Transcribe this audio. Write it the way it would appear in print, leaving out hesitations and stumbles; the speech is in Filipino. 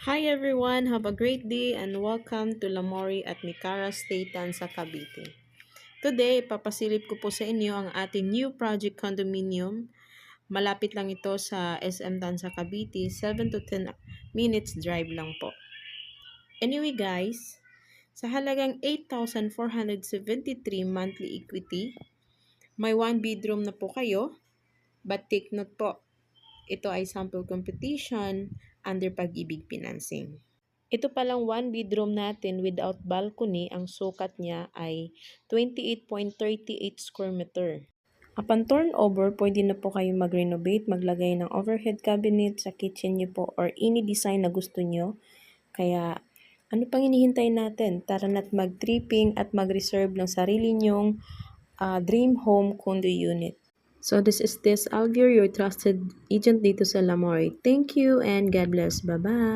Hi everyone, have a great day and welcome to Lamori at Nicara Staytan sa Cavite. Today, ipapasilip ko po sa inyo ang ating new project condominium. Malapit lang ito sa SM Tansa Cavite, 7 to 10 minutes drive lang po. Anyway guys, sa halagang 8,473 monthly equity, may 1 bedroom na po kayo, but take note po, ito ay sample competition under Pag-ibig Financing. Ito palang 1 bedroom natin without balcony, ang sukat niya ay 28.38 square meter. Upon turnover, pwede na po kayo mag-renovate, maglagay ng overhead cabinet sa kitchen niyo po or any design na gusto niyo. Kaya ano pang hinihintay natin? Tara na't mag-tripping at mag-reserve ng sarili niyong dream home condo unit. So this is Alvir, your trusted agent dito sa Lamori. Thank you and God bless. Bye-bye!